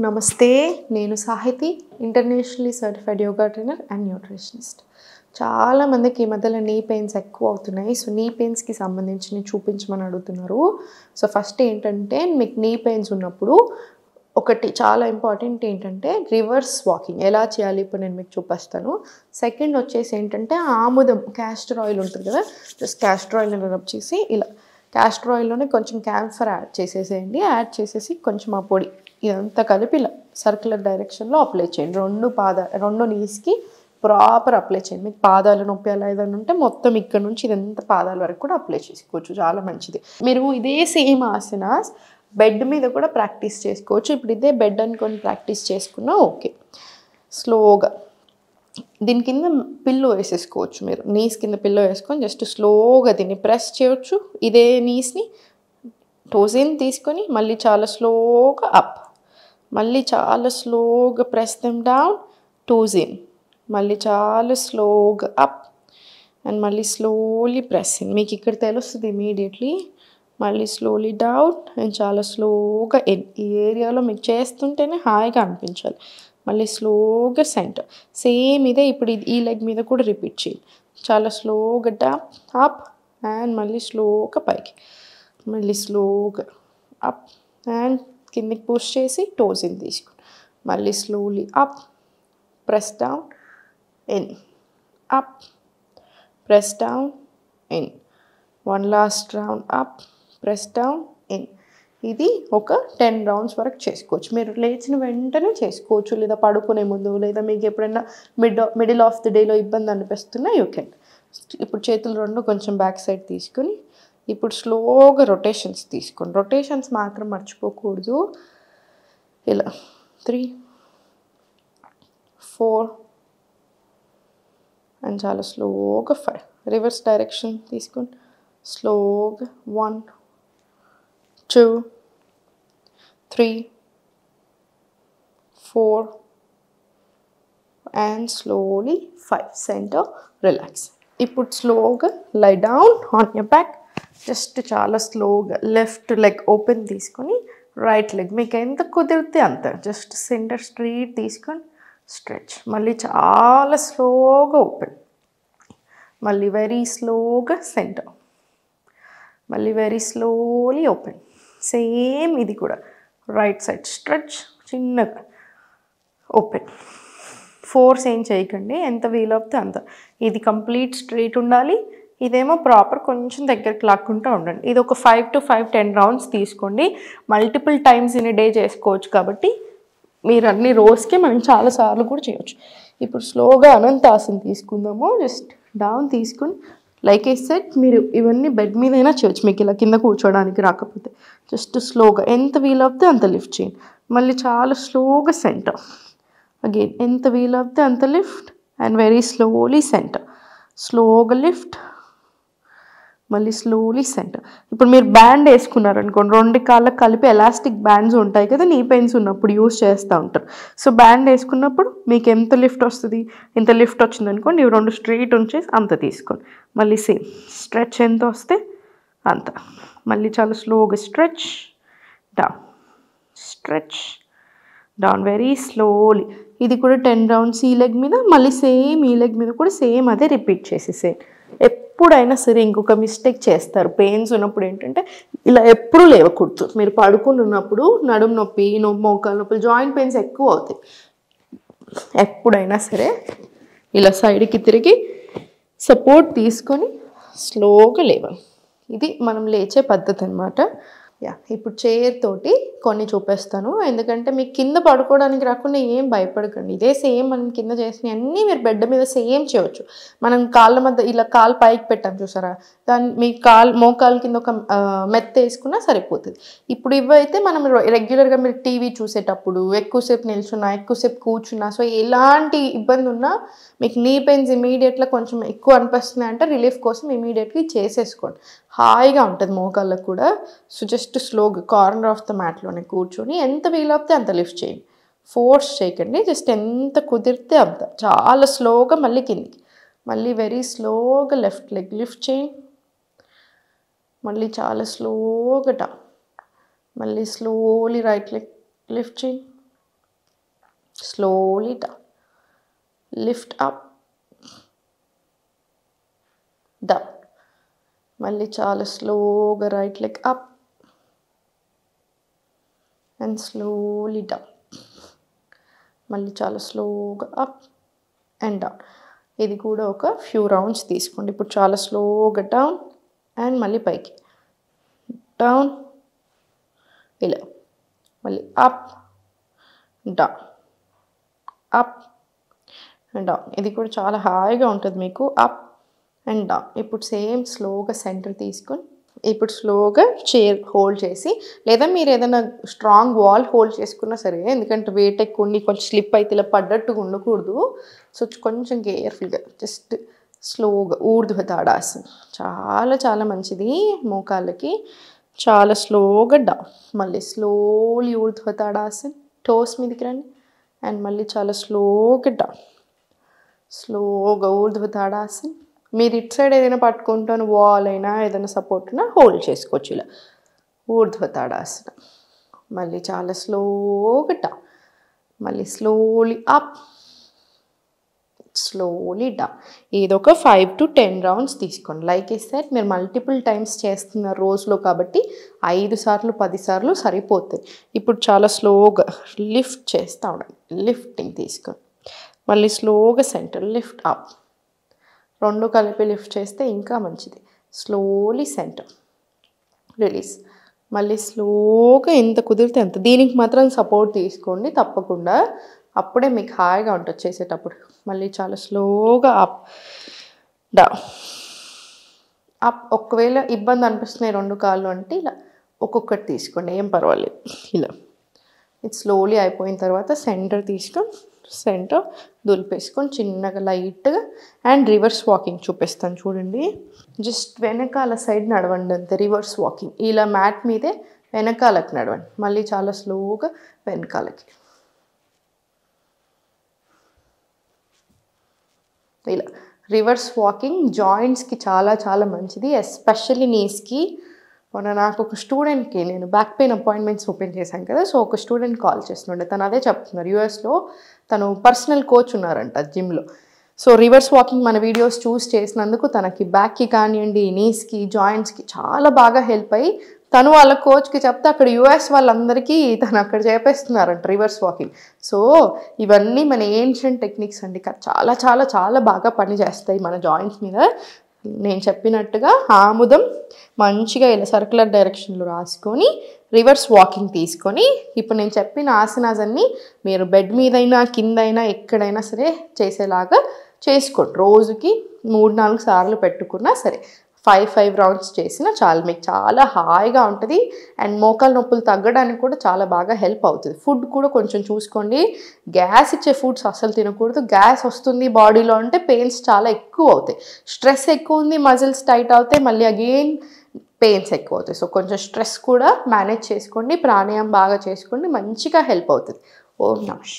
నమస్తే, నేను Sahithi, internationally certified yoga trainer and nutritionist. చాలామందికి ఈ మధ్యలో నీ పెయిన్స్ ఎక్కువ అవుతున్నాయి. సో నీ పెయిన్స్కి సంబంధించి చూపించమని అడుగుతున్నారు. సో ఫస్ట్ ఏంటంటే, మీకు నీ పెయిన్స్ ఉన్నప్పుడు ఒకటి చాలా ఇంపార్టెంట్ ఏంటంటే రివర్స్ వాకింగ్ ఎలా చేయాలి ఇప్పుడు నేను మీకు చూపిస్తాను. సెకండ్ వచ్చేసి ఏంటంటే ఆముదం క్యాస్టర్ ఆయిల్ ఉంటుంది కదా, జస్ట్ క్యాస్టర్ ఆయిల్ రబ్ చేసి ఇలా క్యాస్టర్ ఆయిల్లోనే కొంచెం క్యాంఫర్ యాడ్ చేసేసేయండి. యాడ్ చేసేసి కొంచెం ఆ పొడి ఇదంతా కలిపి ఇలా సర్క్యులర్ డైరెక్షన్లో అప్లై చేయండి. రెండు నీస్కి ప్రాపర్ అప్లై చేయండి. మీకు పాదాలు నొప్పి అలా ఏదైనా ఉంటే మొత్తం ఇక్కడ నుంచి ఇదంతా పాదాల వరకు కూడా అప్లై చేసుకోవచ్చు, చాలా మంచిది. మీరు ఇదే సేమ్ ఆసనాస్ బెడ్ మీద కూడా ప్రాక్టీస్ చేసుకోవచ్చు. ఇప్పుడు ఇదే బెడ్ అనుకొని ప్రాక్టీస్ చేసుకున్నా ఓకే. స్లోగా దీని కింద పిల్లో వేసేసుకోవచ్చు. మీరు నీస్ కింద పిల్లో వేసుకొని జస్ట్ స్లోగా దీన్ని ప్రెస్ చేయవచ్చు. ఇదే నీస్ని టోజిన్ తీసుకొని మళ్ళీ చాలా స్లోగా అప్, మళ్ళీ చాలా స్లోగా ప్రెస్ దెమ్ డౌన్, టోజిన్, మళ్ళీ చాలా స్లోగా అప్ అండ్ మళ్ళీ స్లోలీ ప్రెస్ ఇన్. మీకు ఇక్కడ తెలుస్తుంది ఇమీడియట్లీ. మళ్ళీ స్లోలీ డౌన్ అండ్ చాలా స్లోగా ఇన్. ఈ ఏరియాలో మీకు చేస్తుంటేనే హాయిగా అనిపించాలి. మళ్ళీ స్లోగా సెంటర్. సేమ్ ఇదే ఇప్పుడు ఈ లెగ్ మీద కూడా రిపీట్ చేయండి. చాలా స్లోగా డౌన్ అప్ అండ్ మళ్ళీ స్లోగా పైకి, మళ్ళీ స్లోగా అప్ అండ్ కిందికి పుష్ చేసి టోజిన్ తీసుకోండి. మళ్ళీ slowly up, press down in, up, press down in, one last round up, press down in. ఇది ఒక 10 రౌండ్స్ వరకు చేసుకోవచ్చు. మీరు లేచిన వెంటనే చేసుకోవచ్చు, లేదా పడుకునే ముందు, లేదా మీకు ఎప్పుడైనా మిడిల్ ఆఫ్ ది డేలో ఇబ్బంది అనిపిస్తున్నా యూ కెన్. ఇప్పుడు చేతులు రెండు కొంచెం బ్యాక్ సైడ్ తీసుకొని ఇప్పుడు స్లోగా రొటేషన్స్ తీసుకోండి. రొటేషన్స్ మాత్రం మర్చిపోకూడదు. ఇలా 3, 4 అండ్ చాలా స్లోగా 5. రివర్స్ డైరెక్షన్ తీసుకోండి. స్లోగా 1, 2, 3, 4 అండ్ స్లోలీ 5. Centre, relax. ఇప్పుడు స్లోగా lie down on your back. Just చాలా స్లోగా లెఫ్ట్ లెగ్ ఓపెన్ తీసుకొని రైట్ లెగ్ మీకు ఎంత కుదిరితే అంత జస్ట్ సెంటర్ స్ట్రైట్ తీసుకొని స్ట్రెచ్. మళ్ళీ చాలా స్లోగా ఓపెన్, మళ్ళీ వెరీ స్లోగా సెంటర్, మళ్ళీ వెరీ స్లోలీ ఓపెన్. సేమ్ ఇది కూడా రైట్ సైడ్ స్ట్రెచ్, చిన్నగా ఓపెన్. ఫోర్స్ ఏం చేయకండి, ఎంత వీలవుతే అంత. ఇది కంప్లీట్ స్ట్రైట్ ఉండాలి, ఇదేమో ప్రాపర్ కొంచెం దగ్గరికి లాక్కుంటూ ఉండండి. ఇది ఒక 5 to 10 రౌండ్స్ తీసుకోండి. మల్టిపుల్ టైమ్స్ ఇన్ డే చేసుకోవచ్చు కాబట్టి మీరు అన్ని రోజుకి మనం చాలాసార్లు కూడా చేయవచ్చు. ఇప్పుడు స్లోగా అనంతాసన్ తీసుకుందాము. జస్ట్ డౌన్ తీసుకుని లైక్ ఏ సెట్ మీరు ఇవన్నీ బెడ్ మీదైనా చేయొచ్చు, మీకు ఇలా కింద కూర్చోడానికి రాకపోతే. జస్ట్ స్లోగా ఎంత వీలవుతే అంత లిఫ్ట్ చేయండి. మళ్ళీ చాలా స్లోగా సెంటర్, అగైన్ ఎంత వీలవుతే అంత lift and very slowly centre, స్లోగా లిఫ్ట్, మళ్ళీ స్లోలీ సెంటర్. ఇప్పుడు మీరు బ్యాండ్ వేసుకున్నారనుకోండి, రెండు కాళ్ళకి కలిపి ఎలాస్టిక్ బ్యాండ్స్ ఉంటాయి కదా, నీ పెయిన్స్ ఉన్నప్పుడు యూస్ చేస్తూ ఉంటారు. సో బ్యాండ్ వేసుకున్నప్పుడు మీకు ఎంత లిఫ్ట్ వస్తుంది, ఇంత లిఫ్ట్ వచ్చింది అనుకోండి, ఇవి రెండు స్ట్రైట్ ఉంచేసి అంత తీసుకోండి. మళ్ళీ సేమ్ స్ట్రెచ్ ఎంత వస్తే అంత. మళ్ళీ చాలా స్లోగా stretch down, stretch down very slowly. ఇది కూడా 10 రౌండ్స్ ఈ లెగ్ మీద, మళ్ళీ సేమ్ ఈ లెగ్ మీద కూడా సేమ్ అదే రిపీట్ చేసేసేయండి. ఎప్పుడైనా సరే ఇంకొక మిస్టేక్ చేస్తారు పెయిన్స్ ఉన్నప్పుడు ఏంటంటే, ఇలా ఎప్పుడూ లేవకూడదు. మీరు పడుకుని ఉన్నప్పుడు నడుము నొప్పి, మోకాలు నొప్పి, జాయింట్ పెయిన్స్ ఎక్కువ అవుతాయి. ఎప్పుడైనా సరే ఇలా సైడ్కి తిరిగి సపోర్ట్ తీసుకొని స్లోగా లేవాలి. ఇది మనం లేచే పద్ధతి అనమాట. ఇప్పుడు చైర్ తోటి కొన్ని చూపిస్తాను, ఎందుకంటే మీకు కింద పడుకోవడానికి రాకుండా ఏం భయపడకండి. ఇదే సేమ్ మనం కింద చేసినవి అన్నీ మీరు బెడ్ మీద సేమ్ చేయవచ్చు. మనం కాళ్ళ మధ్య ఇలా కాలు పైకి పెట్టాం చూసారా, దాన్ని మీ మోకాలు కింద ఒక మెత్త వేసుకున్నా సరిపోతుంది. ఇప్పుడు ఇవైతే మనం రెగ్యులర్గా మీరు టీవీ చూసేటప్పుడు ఎక్కువసేపు నిల్చున్నా, ఎక్కువసేపు కూర్చున్నా, సో ఎలాంటి ఇబ్బంది ఉన్నా మీకు నీ పెయిన్స్ ఇమీడియట్గా కొంచెం ఎక్కువ అనిపిస్తున్నాయి అంటే రిలీఫ్ కోసం ఇమీడియట్గా చేసేసుకోండి. హాయిగా ఉంటుంది మోకాళ్ళకు కూడా. సో జస్ట్ స్లోగా కార్నర్ ఆఫ్ ద మ్యాట్లోనే కూర్చొని ఎంత వీలవుతే అంత లిఫ్ట్ చేయండి. ఫోర్స్ చేయకండి, జస్ట్ ఎంత కుదిరితే అంత. చాలా స్లోగా మళ్ళీ కిందికి, మళ్ళీ వెరీ స్లోగా లెఫ్ట్ లెగ్ లిఫ్ట్ చేయండి. మళ్ళీ చాలా స్లోగా డౌన్, మళ్ళీ స్లోలీ రైట్ లెగ్ లిఫ్ట్ చేయండి. slowly down, lift up, down. మళ్ళీ చాలా స్లోగా right leg up and slowly down. మళ్ళీ చాలా స్లోగా అప్ అండ్ డౌన్. ఇది కూడా ఒక ఫ్యూ రౌండ్స్ తీసుకోండి. ఇప్పుడు చాలా స్లోగా డౌన్ అండ్ మళ్ళీ పైకి డౌన్, ఇలా మళ్ళీ up down, up and down. ఇది కూడా చాలా హాయిగా ఉంటుంది మీకు. Up and down. ఇప్పుడు సేమ్ స్లోగా సెంటర్ తీసుకొని ఇప్పుడు స్లోగా చైర్ హోల్డ్ చేసి, లేదా మీరు ఏదైనా స్ట్రాంగ్ వాల్ హోల్డ్ చేసుకున్నా సరే, ఎందుకంటే వెయిట్ ఎక్కువ ఉండి కొంచెం స్లిప్ అయితే ఇలా పడ్డట్టుగా ఉండకూడదు. సో కొంచెం కేర్ఫుల్గా జస్ట్ స్లోగా ఊర్ధ్వ తాడాసన చాలా చాలా మంచిది మోకాళ్ళకి. చాలా స్లోగా డౌన్, మళ్ళీ స్లోలీ ఊర్ధ్వ తాడాసన, టోస్ మీదకి రండి అండ్ మళ్ళీ చాలా స్లోగా డౌన్, స్లోగా ఊర్ధ్వ తాడాసన. మీరు ఇటు సైడ్ ఏదైనా పట్టుకుంటాను వాల్ అయినా ఏదైనా సపోర్ట్ అయినా హోల్డ్ చేసుకోవచ్చు. ఇలా ఊర్ధ్వ తాడాసన, మళ్ళీ చాలా స్లోగా డౌన్, మళ్ళీ స్లోలీ అప్, స్లోలీ డౌన్. ఏదొక 5 to 10 రౌండ్స్ తీసుకోండి. లైక్ ఈ సెట్ మీరు మల్టిపుల్ టైమ్స్ చేస్తున్నారు రోజులో కాబట్టి 5 సార్లు 10 సార్లు సరిపోతాయి. ఇప్పుడు చాలా స్లోగా లిఫ్ట్ చేస్తూ ఉండండి. లిఫ్టింగ్ తీసుకోండి, మళ్ళీ స్లోగా సెంటర్ లిఫ్ట్ అప్, రెండు కలిపి లిఫ్ట్ చేస్తే ఇంకా మంచిది. స్లోలీ సెంటర్ రిలీజ్, మళ్ళీ స్లోగా ఎంత కుదిరితే అంత. దీనికి మాత్రం సపోర్ట్ తీసుకోండి తప్పకుండా, అప్పుడే మీకు హాయిగా ఉంటుంది చేసేటప్పుడు. మళ్ళీ చాలా స్లోగా అప్ డౌన్, అప్. ఒకవేళ ఇబ్బంది అనిపిస్తున్నాయి రెండు కాళ్ళు అంటే ఇలా ఒక్కొక్కటి తీసుకోండి, ఏం పర్వాలేదు. ఇలా ఇది స్లోలీ అయిపోయిన తర్వాత సెంటర్ తీసుకొని సెంటర్ దులిపేసుకొని చిన్నగా లైట్గా అండ్ రివర్స్ వాకింగ్ చూపిస్తాను చూడండి. జస్ట్ వెనకాల సైడ్ నడవండి అంతే, రివర్స్ వాకింగ్. ఇలా మ్యాట్ మీదే వెనకాలకి నడవండి, మళ్ళీ చాలా స్లోగా వెనకాలకి. ఇలా రివర్స్ వాకింగ్ జాయింట్స్కి చాలా చాలా మంచిది, ఎస్పెషల్లీ నీస్కి. మొన్న నాకు ఒక స్టూడెంట్కి నేను బ్యాక్ పెయిన్ అపాయింట్మెంట్స్ ఓపెన్ చేశాను కదా, సో ఒక స్టూడెంట్ కాల్ చేస్తుండే. తను అదే చెప్తున్నారు, యూఎస్లో తను పర్సనల్ కోచ్ ఉన్నారంట జిమ్లో. సో రివర్స్ వాకింగ్ మన వీడియోస్ చూస్ చేసినందుకు తనకి బ్యాక్కి కానివ్వండి, నీస్కి, జాయింట్స్కి చాలా బాగా హెల్ప్ అయ్యి తను వాళ్ళ కోచ్కి చెప్తే అక్కడ యూఎస్ వాళ్ళందరికీ తను అక్కడ చేపేస్తున్నారంట రివర్స్ వాకింగ్. సో ఇవన్నీ మన ఏన్షియంట్ టెక్నిక్స్ అండి, చాలా చాలా చాలా బాగా పనిచేస్తాయి మన జాయింట్స్ మీద. నేను చెప్పినట్టుగా ఆముదం మంచిగా ఇలా సర్క్యులర్ డైరెక్షన్లో రాసుకొని రివర్స్ వాకింగ్ తీసుకొని, ఇప్పుడు నేను చెప్పిన ఆసనాస్ అన్నీ మీరు బెడ్ మీదైనా కిందైనా ఎక్కడైనా సరే చేసేలాగా చేసుకోండి. రోజుకి 3-4 సార్లు పెట్టుకున్నా సరే 5 రౌండ్స్ చేసినా చాలు, మీకు చాలా హాయిగా ఉంటుంది. అండ్ మోకాలు నొప్పులు తగ్గడానికి కూడా చాలా బాగా హెల్ప్ అవుతుంది. ఫుడ్ కూడా కొంచెం చూసుకోండి, గ్యాస్ ఇచ్చే ఫుడ్స్ అస్సలు తినకూడదు. గ్యాస్ వస్తుంది బాడీలో అంటే పెయిన్స్ చాలా ఎక్కువ అవుతాయి. స్ట్రెస్ ఎక్కువ ఉంది, మజిల్స్ టైట్ అవుతాయి, మళ్ళీ అగైన్ పెయిన్స్ ఎక్కువ అవుతాయి. సో కొంచెం స్ట్రెస్ కూడా మేనేజ్ చేసుకోండి, ప్రాణాయామం బాగా చేసుకోండి, మంచిగా హెల్ప్ అవుతుంది. ఓం నమః.